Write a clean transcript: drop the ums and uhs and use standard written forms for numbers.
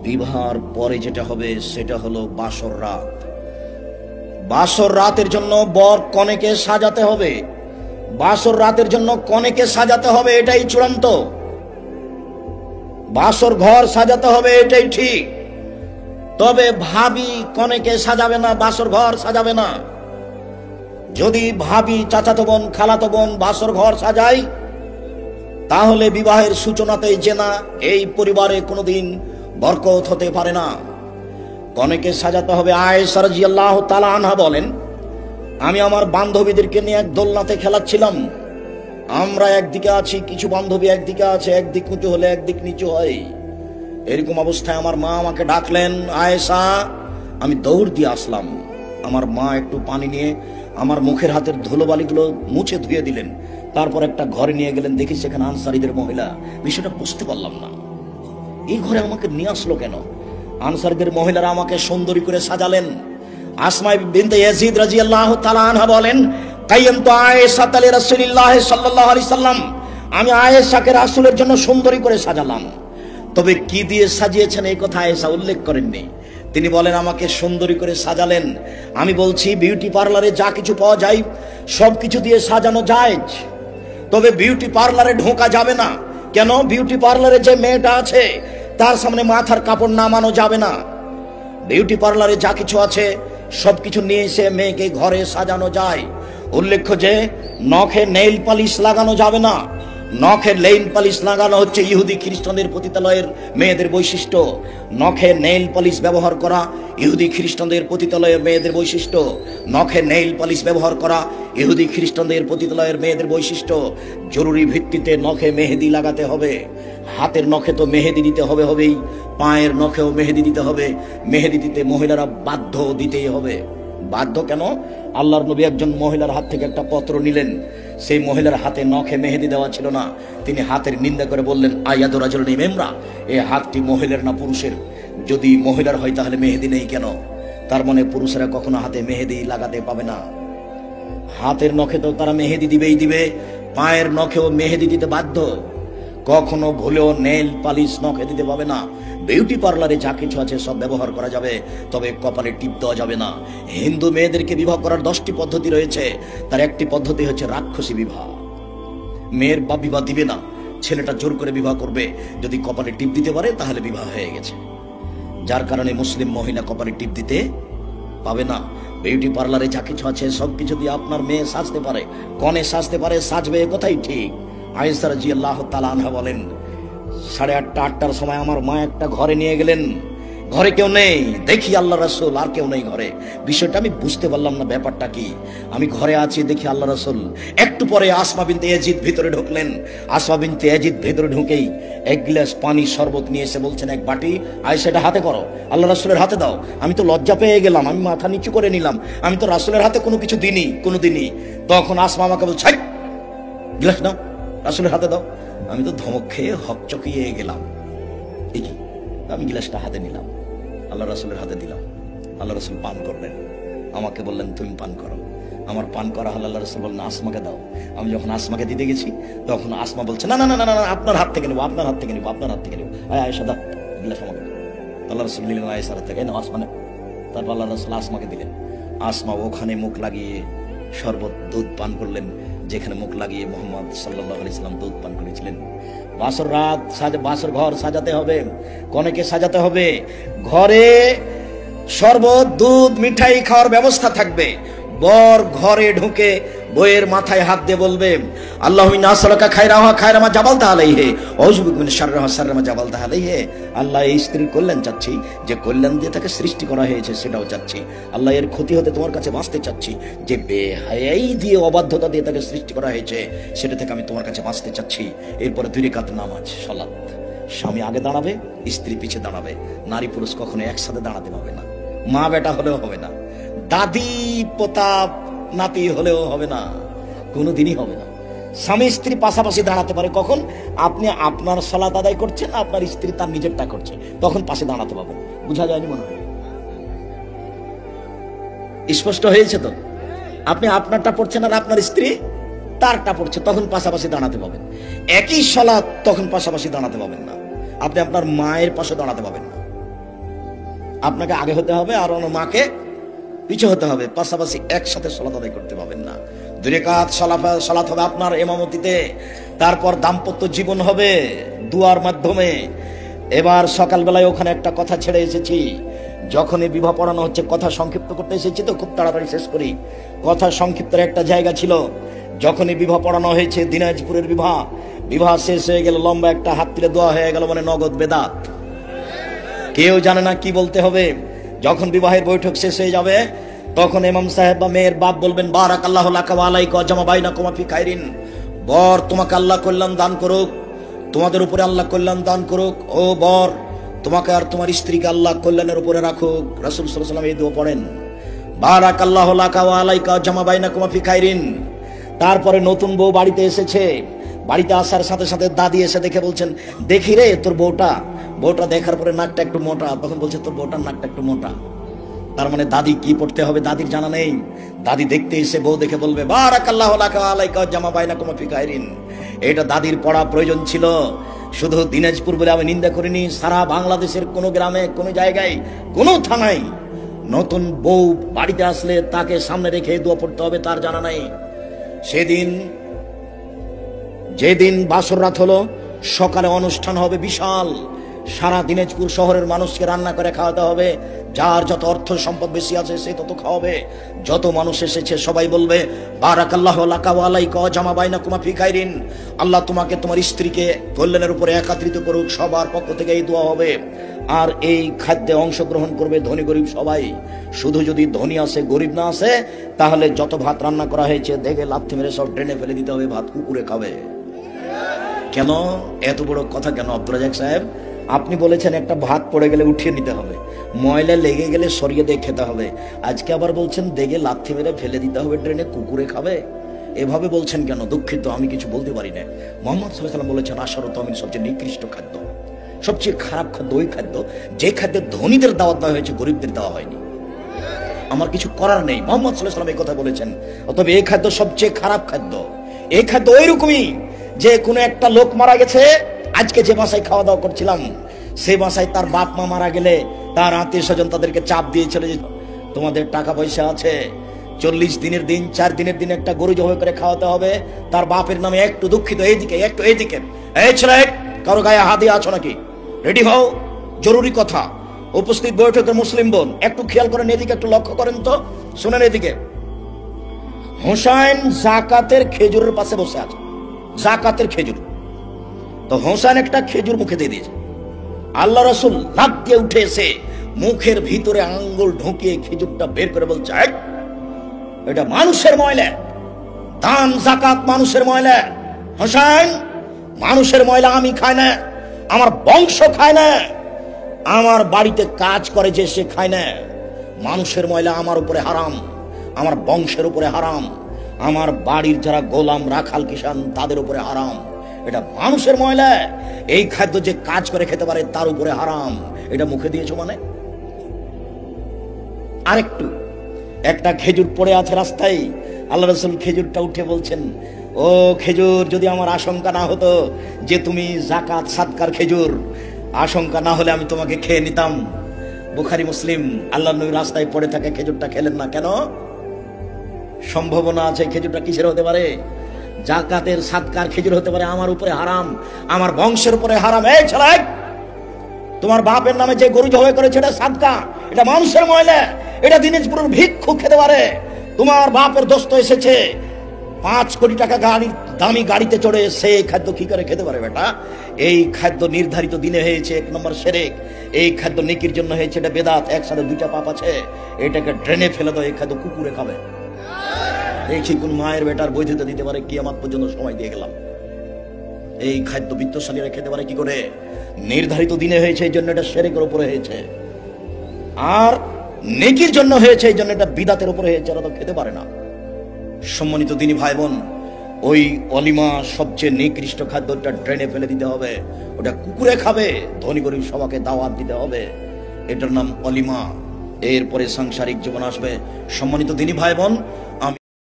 বিবাহের পরে যেটা হবে সেটা হলো বাসর রাত। বাসর রাতের জন্য বর কনেকে সাজাতে হবে, বাসর রাতের জন্য কনেকে সাজাতে হবে, এটাই চূড়ান্ত। বাসর ঘর সাজাতে হবে, এটাই ঠিক। তবে ভাবি কনেকে সাজাবে না, বাসর ঘর সাজাবে না। যদি ভাবি, চাচাতো বোন, খালাতো বোন বাসর ঘর সাজায়, তাহলে বিবাহের সূচনাতেই জেনা, এই পরিবারে কোনোদিন বরকত হতে পারে না। কনেকে সাজাতে হবে। আয়েশা রাদিয়াল্লাহু তাআলা আনহা বলেন, আমি আমার বান্ধবীদেরকে নিয়ে এক দোলনাতে খেলাচ্ছিলাম। আমরা একদিকে আছি, কিছু বান্ধবী একদিকে আছে, একদিক উঁচু হলে একদিক নিচু হয়। এরকম অবস্থায় আমার মা আমাকে ডাকলেন, আয়েশা। আমি দৌড় দিয়ে আসলাম। আমার মা একটু পানি নিয়ে আমার মুখের হাতের ধুলোবালিগুলো মুছে ধুয়ে দিলেন। তারপর একটা ঘরে নিয়ে গেলেন, দেখি সেখানে আনসারীদের মহিলা। বিষয়টা বুঝতে পারলাম না, এই ঘরে আমাকে নিয়ে আসলো কেন। আনসারীদের মহিলারা আমাকে সুন্দরী করে সাজালেন। আসমা বিনতে ইয়াজিদ রাদিয়াল্লাহু তাআলা আনহা বলেন, কাইয়ামতু আয়েশা লি রাসূলিল্লাহ সাল্লাল্লাহু আলাইহি সাল্লাম, আমি আয়েশাকে রাসূলের জন্য সুন্দরী করে সাজালাম। তবে কি দিয়ে সাজিয়েছেন এই কথা আয়েশা উল্লেখ করেননি। তিনি বলেন, আমাকে সুন্দরী করে সাজালেন। আমি বলছি, বিউটি পার্লারে যা কিছু পাওয়া যায় সবকিছু দিয়ে সাজানো জায়েজ, তবে বিউটি পার্লারে ঢোকা যাবে না। কেন? বিউটি পার্লারে যে মেয়েটা আছে তার সামনে মাথার কাপড় নামানো যাবে না। বিউটি পার্লারে যা কিছু আছে সবকিছু নিয়ে এসে মেয়েকে ঘরে সাজানো যায়। উল্লেখ্য যে নখে নেইল পালিশ লাগানো যাবে না। নখে নেইল পালিশ লাগানো হচ্ছে ইহুদি খ্রিস্টানদের পতিতালয়ের মেয়েদের বৈশিষ্ট্য। নখে নেইল পালিশ ব্যবহার করা ইহুদি খ্রিস্টানদের পতিতালয়ের মেয়েদের বৈশিষ্ট্য। নখে নেইল পালিশ ব্যবহার করা ইহুদি খ্রিস্টানদের পতিতালয়ের মেয়েদের বৈশিষ্ট্য। জরুরি ভিত্তিতে নখে মেহেদি লাগাতে হবে। হাতের নখে তো মেহেদি দিতে হবেই, পায়ের নখেও মেহেদি দিতে হবে। মেহেদি দিতে মহিলারা বাধ্য, দিতেই হবে। বাধ্য কেন? আল্লাহর নবী একজন মহিলার হাত থেকে একটা পত্র নিলেন, সেই মহিলার হাতে নখে মেহেদি দেওয়া ছিল না। তিনি হাতের নিন্দা করে বললেন, আয়াদু রাজুলিন ইমরা, এই হাতটি মহিলার না পুরুষের? যদি মহিলার হয় তাহলে মেহেদি নেই কেন? তার মানে পুরুষেরা কখনো হাতে মেহেদি লাগাতে পাবে না। হাতের নখে তো তারা মেহেদি দিবেই দিবে, পায়ের নখেও মেহেদি দিতে বাধ্য। কখনো ভুলেও নেইল পালিশ নখে দিতে পাবে না। বিউটি পার্লারে যা কিছু আছে সব ব্যবহার করা যাবে, তবে কপালে টিপ দেওয়া যাবে না। হিন্দু মেয়েদেরকে বিবাহ করার 10টি পদ্ধতি রয়েছে, তার একটি পদ্ধতি হচ্ছে রাক্ষসী বিবাহ। মেয়ের বাপ বিবাহ দিবে না, ছেলেটা জোর করে বিবাহ করবে। যদি কপালে টিপ দিতে পারে তাহলে বিবাহ হয়ে গেছে। যার কারণে মুসলিম মহিলা কপালে টিপ দিতে পাবে না। বিউটি পার্লারে যা কিছু আছে সবকিছু দিয়ে আপনার মেয়ে সাজতে পারে, কনে সাজতে পারে, সাজবে, কথাই ঠিক। আয়েশা রাদিয়াল্লাহু তাআলা আনহা বলেন, 8:30 8টার সময় আমার মা একটা ঘরে নিয়ে গেলেন। ঘরে কেউ নেই, দেখি আল্লাহ রাসূল, আর কেউ নেই ঘরে। বিষয়টা আমি বুঝতে পারলাম না, ব্যাপারটা কি। আমি ঘরে আছি, দেখি আল্লাহ রাসূল। একটু পরে আসমা বিনতে ইয়াজিদ ভিতরে ঢুকলেন। আসমা বিনতে ইয়াজিদ ভিতরে ঢুকেই এক গ্লাস পানি শরবত নিয়ে এসে বলছেন, এক বাটি, আয়েশা এটা হাতে করো, আল্লাহ রাসূলের হাতে দাও। আমি তো লজ্জা পেয়ে গেলাম, আমি মাথা নিচু করে নিলাম। আমি তো রাসূলের হাতে কোনো কিছু দিইনি কোনোদিনই। তখন আসমা আমাকে বলছে, গ্লাস নাও, রাসূলের হাতে দাও। আমি তো ধমক খেয়ে হকচকিয়ে গেলাম। দেখি আমি গ্লাসটা হাতে নিলাম, আল্লাহ রাসূলের হাতে দিলাম। আল্লাহ রাসূল পান করলেন, আমাকে বললেন তুমি পান করো। আমার পান করা হল, আল্লাহ রাসূল বললেন আসমাকে দাও। আমি যখন আসমাকে দিতে গেছি তখন আসমা বলছে, না না না না, আপনার হাত থেকে নেবো, আপনার হাত থেকে নেবো, আপনার হাত থেকে নেবো। আয়েশা দাও গ্লাস আমাকে। আল্লাহ রাসূল নিলেন আয়েশার হাত থেকে, নাও আসমা নেও। তারপর আল্লাহ রাসূল আসমাকে দিলেন। আসমা ওখানে মুখ লাগিয়ে শরবত, দুধ পান করলেন, যেখানে মুখ লাগিয়ে মুহাম্মদ সাল্লাল্লাহু আলাইহি সাল্লাম দুধ পান করেছিলেন। বাসর রাত বাসর ঘর সাজাতে হবে, কনেকে সাজাতে হবে। ঘরে শরবত, দুধ, মিঠাই খাওয়ার ব্যবস্থা থাকবে। বর ঘরে ঢুকে বইয়ের মাথায় হাত দিয়ে বলবে, আল্লাহু ইন্না আসআলুকা খায়রাহা খায়রা মা জাবালতা আলাইহি ওয়া আউযু বিকা মিন শাররিহা শাররা মা জাবালতা আলাইহি। আল্লাহ এই স্ত্রীর কল্যাণ চাচ্ছি, যে কল্যাণ দিয়ে তাকে সৃষ্টি করা হয়েছে সেটাও চাচ্ছি। আল্লাহ এর ক্ষতি হতে তোমার কাছে বাঁচতে চাচ্ছি, যে বেহায়াই দিয়ে, অবাধ্যতা দিয়ে তাকে সৃষ্টি করা হয়েছে সেটা থেকে আমি তোমার কাছে বাঁচতে চাচ্ছি। এরপরে 2 রাকাত নামাজ, সালাত। স্বামী আগে দাঁড়াবে, স্ত্রী পিছে দাঁড়াবে। নারী পুরুষ কখনো একসাথে দাঁড়াতে পারবে না। মা বেটা হলেও হবে না, দাদি পোতা নাতি হলেও হবে না, কোনোদিনই হবে না। স্বামী স্ত্রী পাশাপাশি দাঁড়াতে পারে কখন? আপনি আপনার সালাত আদায় করছেন, আপনার স্ত্রী তার নিজেরটা করছে, তখন পাশে দাঁড়াতে পারবেন। বুঝা যায়নি মনে হয়? স্পষ্ট হয়েছে তো? আপনি আপনারটা পড়ছেন আর আপনার স্ত্রী তারটা পড়ছে, তখন পাশাপাশি দাঁড়াতে পাবেন। একই সালাত, তখন পাশাপাশি দাঁড়াতে পাবেন না। আপনি আপনার মায়ের পাশে দাঁড়াতে পাবেন না। আপনাকে আগে হতে হবে আর ওনার মাকে পিছু হতে হবে, পাশাপাশি একসাথে সালাত আদায় করতে পারবেন না। 2 রাকাত সালাত হবে আপনার ইমামতিতে, তারপর দাম্পত্য জীবন হবে দুয়ার মাধ্যমে। এবার সকালবেলায় ওখানে একটা কথা ছেড়ে এসেছি, যখনই বিবাহ পড়ানো হচ্ছে, কথা সংক্ষিপ্ত করতে এসেছি তো খুব তাড়াতাড়ি শেষ করি। কথা সংক্ষিপ্তের একটা জায়গা ছিল, যখনই বিবাহ পড়ানো হয়েছে, দিনাজপুরের বিবাহ শেষ হয়ে গেল, লম্বা একটা হাত তুলে দোয়া হয়ে গেল, মানে নগদ বেদাত। কেউ জানে না কি বলতে হবে। যখন বিবাহের বৈঠক শেষ হয়ে যাবে, তখন ইমাম সাহেব বা মেয়ের বাপ বলবেন, বারাকাল্লাহু লাকা ওয়া আলাইকা ওয়া জামা বাইনাকুমা ফি খাইরিন। বর, তোমাকে আল্লাহ কল্যাণ দান করুক, তোমাদের উপরে আল্লাহ কল্যাণ দান করুক। ও বর, তোমাকে আর তোমার স্ত্রীকে আল্লাহ কল্যাণের উপরে রাখুক। রাসূল সাল্লাল্লাহু আলাইহি ওয়াসাল্লাম এই দোয়া পড়েন, বারাকাল্লাহু লাকা ওয়া আলাইকা ওয়া জামা বাইনাকুমা ফি খাইরিন। তারপরে নতুন বউ বাড়িতে এসেছে, বাড়িতে আসার সাথে সাথে দাদি এসে দেখে বলছেন, দেখি রে তোর বউটা দেখার পরে নাকটা একটু মোটা। তখন বলছে, তোর বউটার নাকটা একটু মোটা। তার মানে দাদি কি পড়তে হবে দাদির জানা নেই। দাদি দেখতে এসে বউ দেখে বলবে, বারাকাল্লাহু লাকা ওয়া আলাইকা ওয়া জামা বাইনাকুমা ফি খাইরিন। এটা দাদির পড়া প্রয়োজন ছিল। শুধু দিনাজপুর বলে আমি নিন্দা করিনি, সারা বাংলাদেশের কোনো গ্রামে, কোনো জায়গায়, কোনো থানায় নতুন বউ বাড়িতে আসলে তাকে সামনে রেখে দোয়া পড়তে হবে, তার জানা নাই। যেদিন বাসর রাত হলো, সকালে অনুষ্ঠান হবে বিশাল, সারা দিনাজপুর শহরের মানুষকে রান্না করে খাওয়াতে হবে। যার যত অর্থ সম্পদ বেশি আছে সে তত খাওয়াবে। যত মানুষ এসেছে সবাই বলবে, বারাকাল্লাহু লাকা ওয়া আলাইকা ওয়া জামা বাইনাকুমা ফি খাইরিন। আল্লাহ তোমাকে তোমার স্ত্রীকে কল্যাণের উপরে একত্রিত করুক। সবার পক্ষ থেকে এই দোয়া হবে। আর এই খাদ্যে অংশগ্রহণ করবে ধনী গরিব সবাই। শুধু যদি ধনী আসে, গরিব না আসে, তাহলে যত ভাত রান্না করা হয়েছে দেখে লাথি মেরে সব ড্রেনে ফেলে দিতে হবে, ভাত কুকুরে খাবে। কেন এত বড় কথা কেন আব্দুর রাজ্জাক সাহেব? আপনি বলেছেন একটা ভাত পড়ে গেলে উঠিয়ে নিতে হবে, ময়লা লেগে গেলে সরিয়ে দিয়ে খেতে হবে। আজকে আবার বলছেন দেখে লাথি মেরে ফেলে দিতে হবে, ড্রেনে কুকুরে খাবে। এভাবে বলছেন কেন? দুঃখিত, আমি কিছু বলতে পারি না। মুহাম্মদ সাল্লাল্লাহু আলাইহি ওয়াসাল্লাম বলেছেন, আশারু তামিন, সবচেয়ে নিকৃষ্ট খাদ্য, সবচেয়ে খারাপ খাদ্য ওই খাদ্য যে খাদ্যে ধনীদের দাওয়াত দেওয়া হয়েছে, গরিবদের দেওয়া হয়নি। আমার কিছু করার নেই, মুহাম্মদ সাল্লাল্লাহু আলাইহি ওয়াসাল্লাম এই কথা বলেছেন। অতএব এই খাদ্য সবচেয়ে খারাপ খাদ্য। এই খাদ্য ওইরকমই যে কোনো একটা লোক মারা গেছে, আজকে যে বাসায় খাওয়া দাওয়া করছিলাম, সেই বাসায় তার বাপ মা মারা গেলে তার আত্মীয় স্বজন তাদেরকে চাপ দিয়েছিল যে তোমাদের টাকা পয়সা আছে, 40 দিনের দিন, 4 দিনের দিন একটা গরু জবাই করে খাওয়াতে হবে তার বাপের নামে। একটু দুঃখিত, এইদিকে একটু, এইদিকে, এই ছেলে, কারো গায়ে হাত দিয়ে আছো নাকি? রেডি হও, জরুরি কথা। উপস্থিত বৈঠকের মুসলিম বোন একটু খেয়াল করেন, এদিকে একটু লক্ষ্য করেন তো, শুনেন এদিকে। হোসাইন জাকাতের খেজুরের পাশে বসে আছে, জাকাতের খেজুর। তো হোসেন একটা খেজুর মুখে দিয়ে দিয়েছে। আল্লাহ রাসূল লাফ দিয়ে উঠে এসে মুখের ভিতরে আঙ্গুল ঢুকিয়ে খেজুরটা বের করে বলছে, এটা মানুষের ময়লা, দান যাকাত মানুষের ময়লা। হোসেন, মানুষের ময়লা আমি খাই না, আমার বংশ খায় না, আমার বাড়িতে কাজ করে যে সে খায় না। মানুষের ময়লা আমার উপরে হারাম, আমার বংশের উপরে হারাম, আমার বাড়ির যারা গোলাম রাখাল কিষান তাদের উপরে হারাম। এটা মানুষের ময়লা, এই খাদ্য যে কাজ করে খেতে পারে তার উপরে হারাম। এটা মুখে দিয়েছো মানে? আরেকটু, একটা খেজুর পড়ে আছে রাস্তায়, আল্লাহ রাসূল খেজুরটা উঠে বলছেন, ও খেজুর, যদি আমার আশঙ্কা না হতো যে তুমি যাকাত সাদকার খেজুর, আশঙ্কা না হলে আমি তোমাকে খেয়ে নিতাম। বুখারী মুসলিম। আল্লাহর নবী রাস্তায় পড়ে থাকে খেজুরটা খেলেন না কেন? সম্ভাবনা আছে খেজুরটা কিসের হতে পারে? যাকাতের সাদকার খেজুর হতে পারে। আমার উপরে হারাম, আমার বংশের উপরে হারাম। এই ছেলে, তোমার বাপের নামে যে গরু জবাই করেছে এটা সাদকা, এটা মানুষের ময়লা, এটা দিনাজপুরের ভিক্ষুক খেতে পারে। তোমার বাপের দোস্ত এসেছে 5 কোটি টাকা দামি গাড়িতে চড়ে, সে খাদ্য কি করে খেতে পারে বেটা? এই খাদ্য নির্ধারিত দিনে হয়েছে, 1 নম্বর শিরক। এই খাদ্য নেকির জন্য হয়েছে, এটা বেদাত, একসাথে 2টা পাপ আছে। এটাকে ড্রেনে ফেলে দাও, এই খাদ্য কুকুরে খাবে। দেখি কোন মায়ের বেটার বৈধতা দিতে পারে, কিয়ামত পর্যন্ত সময় দিয়ে গেলাম। এই খাদ্য বিত্তশালীরা খেতে পারে কি করে? নির্ধারিত দিনে হয়েছে, এই জন্য এটা শিরকের উপরে হয়েছে, আর নেকির জন্য হয়েছে, এই জন্য এটা বিদাতের উপরে হয়েছে, ওরা তো খেতে পারে না। সম্মানিত দিনী ভাই বোন, ওই অলিমা সবচেয়ে নিকৃষ্ট খাদ্যটা ড্রেনে ফেলে দিতে হবে, ওটা কুকুরে খাবে। ধনী গরিব সবাইকে দাওয়াত দিতে হবে, এটার নাম অলিমা। এরপরে সাংসারিক জীবন আসবে। সম্মানিত দিনী ভাই বোন,